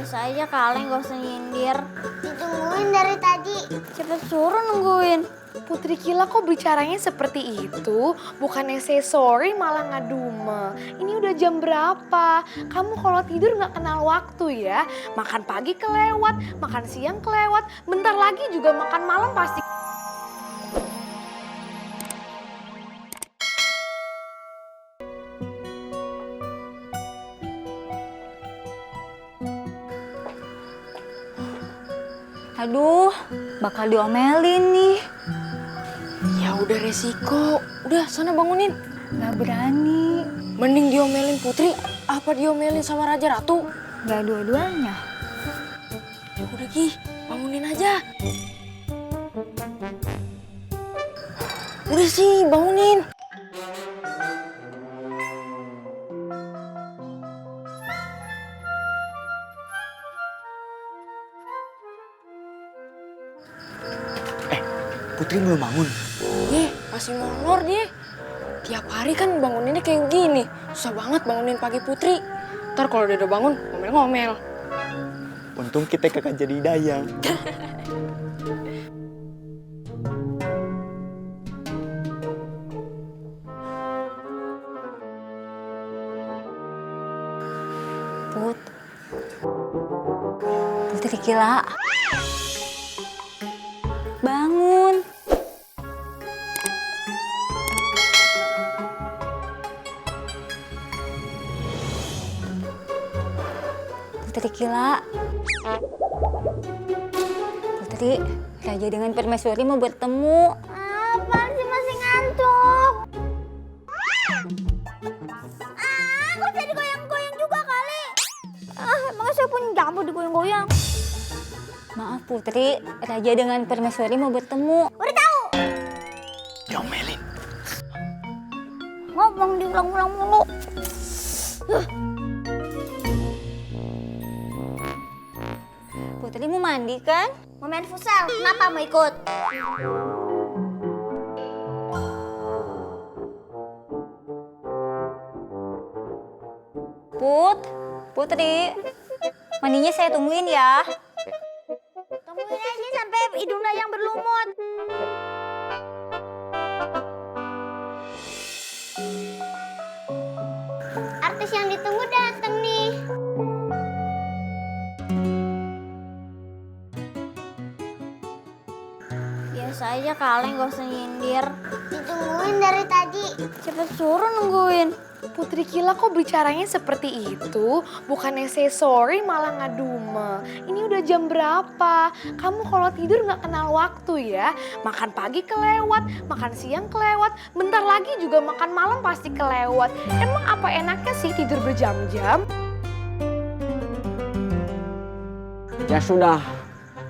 Biasa aja kalian gak usah nyindir. Ditungguin dari tadi. Cepet suruh nungguin. Putri Kila kok bicaranya seperti itu? Bukannya say sorry malah ngaduma. Ini udah jam berapa? Kamu kalau tidur nggak kenal waktu ya. Makan pagi kelewat, makan siang kelewat. Bentar lagi juga makan malam pasti. Aduh, bakal diomelin nih. Ya udah resiko. Udah sana bangunin. Gak berani. Mending diomelin Putri apa diomelin sama Raja Ratu? Gak dua-duanya. Ya udah Ki, bangunin aja. Udah sih, bangunin. Putri belum bangun. Masih molor dia. Tiap hari kan banguninnya kayak gini. Susah banget bangunin pagi Putri. Ntar kalau dia udah bangun, ngomel-ngomel. Untung kita kakak jadi dayang. Putri Kila. Bangun. Putri Kila. Putri, Raja dengan Permaisuri mau bertemu. Apaan sih, masih ngantuk? Kok jadi goyang-goyang juga kali? Emang saya punya jambu digoyang-goyang? Maaf Putri, Raja dengan Permaisuri mau bertemu. Udah tahu. Diomelin. Ngomong diulang-ulang mulu. Putri mau mandi kan? Mau main futsal, kenapa mau ikut? Putri, mandinya saya tungguin ya. Tungguin aja sampai hidung dayang berlumut. Artis yang ditunggu datang nih. Biasa aja kalian gak usah nyindir. Ditungguin dari tadi. Cepet suruh nungguin. Putri Kila kok bicaranya seperti itu? Bukannya say sorry malah ngaduma. Ini udah jam berapa? Kamu kalau tidur nggak kenal waktu ya. Makan pagi kelewat, makan siang kelewat. Bentar lagi juga makan malam pasti kelewat. Emang apa enaknya sih tidur berjam-jam? Ya sudah,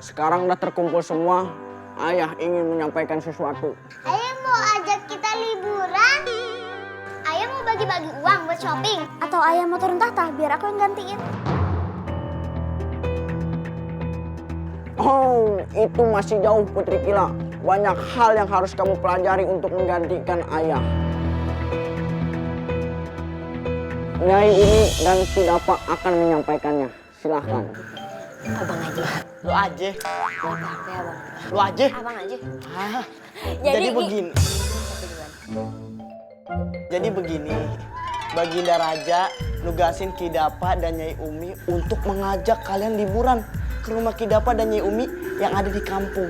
sekarang udah terkumpul semua. Ayah ingin menyampaikan sesuatu. Ayah mau ajak kita liburan? Ayah mau bagi-bagi uang buat shopping? Atau ayah mau turun tahta biar aku yang gantiin? Oh, itu masih jauh Putri Kila. Banyak hal yang harus kamu pelajari untuk menggantikan ayah. Nyai Umi dan Kidapa akan menyampaikannya. Silahkan. Abang aja. Lu aja. Apa ya abang? Lu aja. Abang aja. Jadi begini. Jadi begini. Baginda Raja nugasin Kidapa dan Nyai Umi untuk mengajak kalian liburan ke rumah Kidapa dan Nyai Umi yang ada di kampung.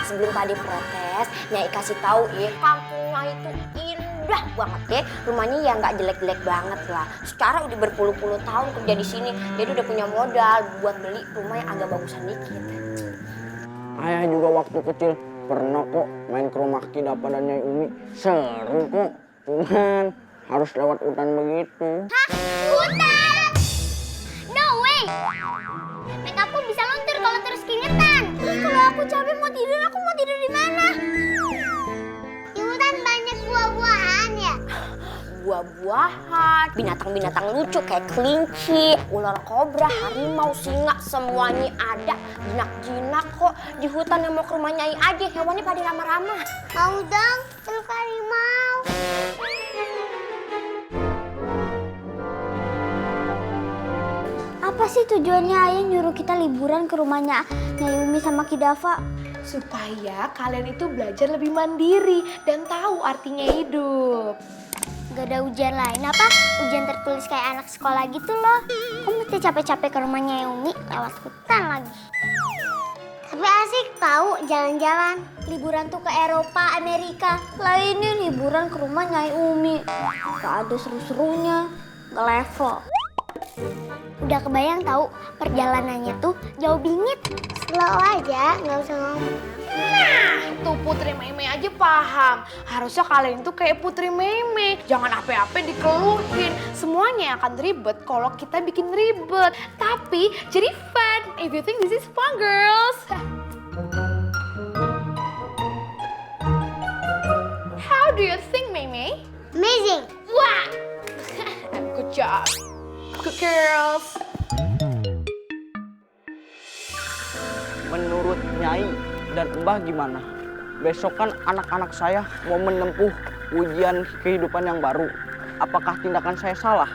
Sebelum Padi protes, Nyai kasih tahu kampungnya itu indah banget ya. Rumahnya ya nggak jelek-jelek banget lah. Secara udah berpuluh-puluh tahun kerja di sini, jadi udah punya modal buat beli rumah yang agak bagusan dikit. Ayah juga waktu kecil pernah kok main ke rumah Kidapa dan Nyai Umi. Seru kok, cuman harus lewat hutan begitu. Hah? Hutan? No way! Make aku bisa luntur kalau terus keringetan. Kalau aku capek mau tidur di mana? Di hutan banyak buah-buahan ya? Buah-buahan, binatang-binatang lucu kayak kelinci, ular kobra, harimau, singa, semuanya ada. Jinak-jinak kok. Di hutan yang mau ke rumah Nyai aja, hewannya pada ramah-ramah. Mau dong, peluk harimau. Apa sih tujuannya ayah nyuruh kita liburan ke rumahnya Nyai Umi sama Kidafa? Supaya kalian itu belajar lebih mandiri dan tahu artinya hidup. Gak ada ujian lain apa? Ujian tertulis kayak anak sekolah gitu loh. Kok mesti capek-capek ke rumahnya Nyai Umi lewat hutan lagi? Tapi asik tahu jalan-jalan. Liburan tuh ke Eropa, Amerika. Lah ini liburan ke rumah Nyai Umi. Gak ada seru-serunya, gak level. Udah kebayang tahu perjalanannya tuh jauh bingit. Slow aja, nggak usah ngomong. Nah, tuh Putri Meme aja paham. Harusnya kalian tuh kayak Putri Meme. Jangan apa-apa dikeluhin. Semuanya akan ribet kalau kita bikin ribet. Tapi jadi fun. If you think this is fun, girls. How do you think, Meme? Amazing. Wah! Good job. Good girls. Menurut Nyai dan Mbah gimana? Besok kan anak-anak saya mau menempuh ujian kehidupan yang baru. Apakah tindakan saya salah?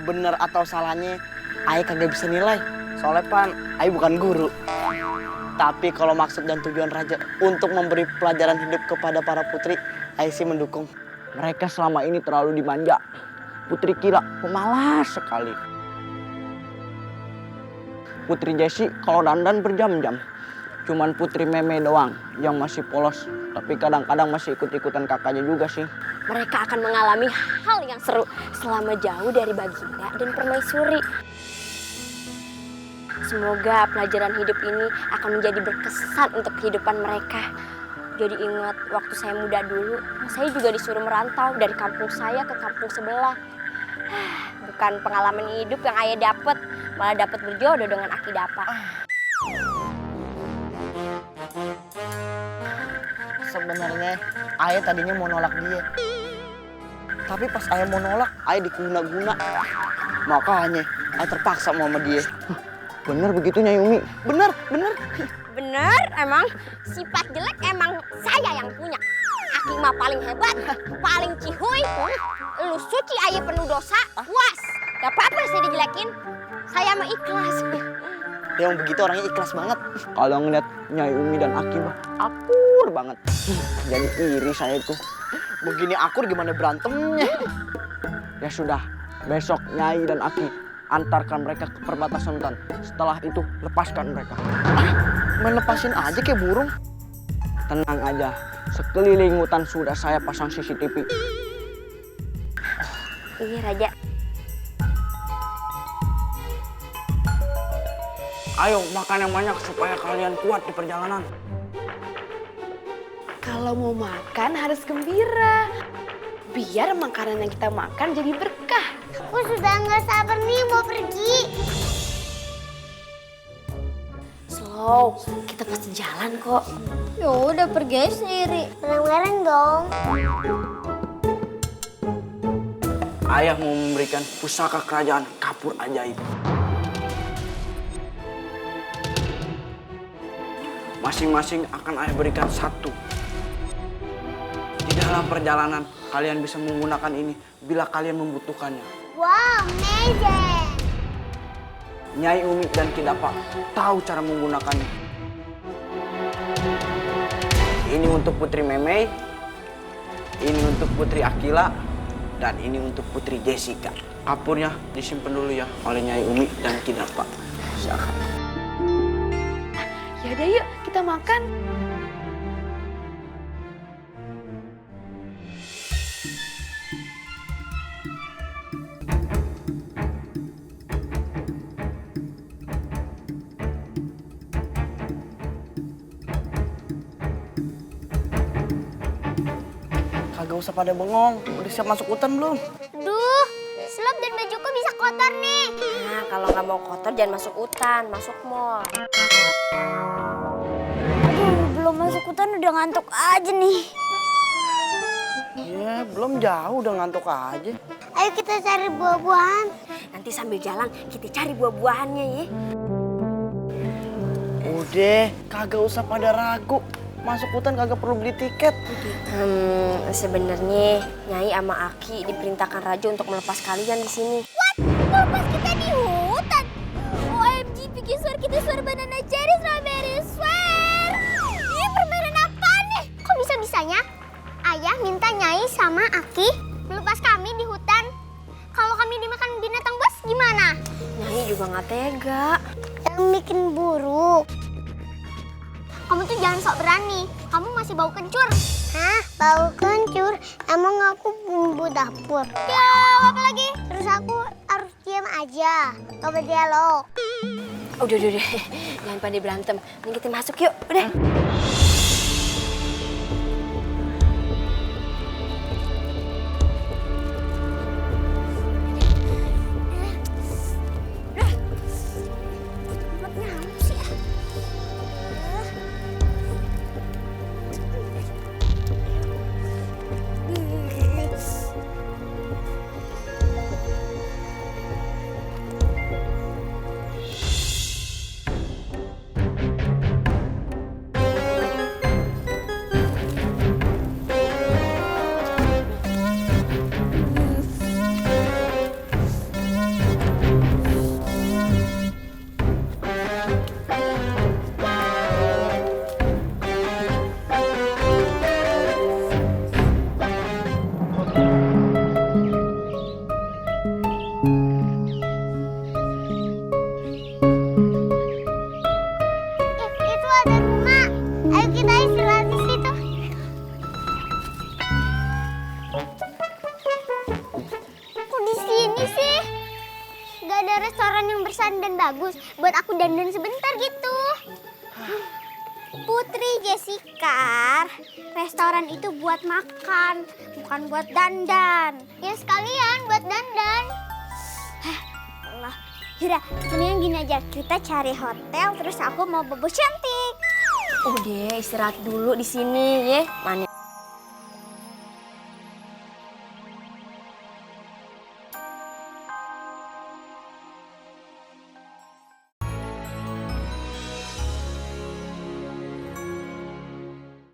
Bener atau salahnya, ayah kagak bisa nilai. Soalnya pan, ayah bukan guru. Tapi kalau maksud dan tujuan raja untuk memberi pelajaran hidup kepada para putri, ayah sih mendukung. Mereka selama ini terlalu dimanja. Putri Kila pemalas sekali. Putri Jessi kalau dandan berjam-jam. Cuman Putri Meme doang yang masih polos. Tapi kadang-kadang masih ikut-ikutan kakaknya juga sih. Mereka akan mengalami hal yang seru selama jauh dari Baginda dan Permaisuri. Semoga pelajaran hidup ini akan menjadi berkesan untuk kehidupan mereka. Jadi ingat waktu saya muda dulu, saya juga disuruh merantau dari kampung saya ke kampung sebelah. Bukan pengalaman hidup yang ayah dapat, malah dapat berjodoh dengan Aki Dapa. Sebenarnya ayah tadinya mau nolak dia. Tapi pas ayah mau nolak, ayah diguna-guna. Makanya ayah terpaksa mau sama dia. Bener begitu Nyai Umi? Bener, bener. Bener, emang sifat jelek emang saya yang punya. Aki mah paling hebat, paling cihuy. Lu suci ayah penuh dosa, puas. Gak apa-apa saya dijelekin, saya mah ikhlas. Yang begitu orangnya ikhlas banget. Kalau ngeliat Nyai Umi dan Aki mah akur banget. Jadi iri saya tuh. Begini akur gimana berantemnya? Ya sudah, besok Nyai dan Aki antarkan mereka ke perbatasan hutan. Setelah itu lepaskan mereka. Melepasin aja kayak burung. Tenang aja, sekeliling hutan sudah saya pasang CCTV. Iya Raja. Ayo makan yang banyak supaya kalian kuat di perjalanan. Kalau mau makan harus gembira. Biar makanan yang kita makan jadi berkah. Aku sudah nggak sabar nih mau pergi. Slow, kita pasti jalan kok. Ya udah pergi aja sendiri. Bareng-bareng dong. Ayah mau memberikan pusaka kerajaan kapur ajaib. Masing-masing akan ayah berikan satu. Di dalam perjalanan, kalian bisa menggunakan ini bila kalian membutuhkannya. Wow, amazing. Nyai Umi dan Kidapa tahu cara menggunakannya. Ini untuk Putri Meme, ini untuk Putri Akila, dan ini untuk Putri Jessica. Kapurnya disimpan dulu ya oleh Nyai Umi dan Kidapa. Silakan. Yaudah yuk, kita makan. Kagak usah pada bengong. Udah siap masuk hutan belum? Duh, Slop dan bajuku bisa kotor nih. Nah, kalau nggak mau kotor jangan masuk hutan, masuk mall. Aduh, belum masuk hutan udah ngantuk aja nih. Iya, belum jauh udah ngantuk aja. Ayo kita cari buah-buahan. Nanti sambil jalan kita cari buah-buahannya ya. Udah, kagak usah pada ragu. Masuk hutan kagak perlu beli tiket. Sebenarnya Nyai sama Aki diperintahkan Raja untuk melepas kalian di sini. What? Lepas kita di hutan? swear banana cherry strawberry swear. Ini permainan apa nih? Kok bisa-bisanya ayah minta Nyai sama Aki melepas kami di hutan? Kalau kami dimakan binatang buas gimana? Nyai juga nggak tega. Yang bikin buruk. Kamu tuh jangan sok berani. Kamu masih bau kencur. Hah? Bau kencur? Emang aku bumbu dapur? Ya, apa lagi? Terus aku harus diam aja. Gak berdialog. Udah. Jangan pada berantem. Ini kita masuk yuk. Udah. Itu ada rumah. Ayo kita istirahat di situ. Kok di sini sih? Gak ada restoran yang bersan dan bagus buat aku dandan sebentar gitu. Putri Jessica, restoran itu buat makan, bukan buat dandan. Ya sekalian buat dandan. Allah. Yaudah, mendingan gini aja, kita cari hotel terus aku mau bobo cantik. Udah istirahat dulu di sini ya. Mana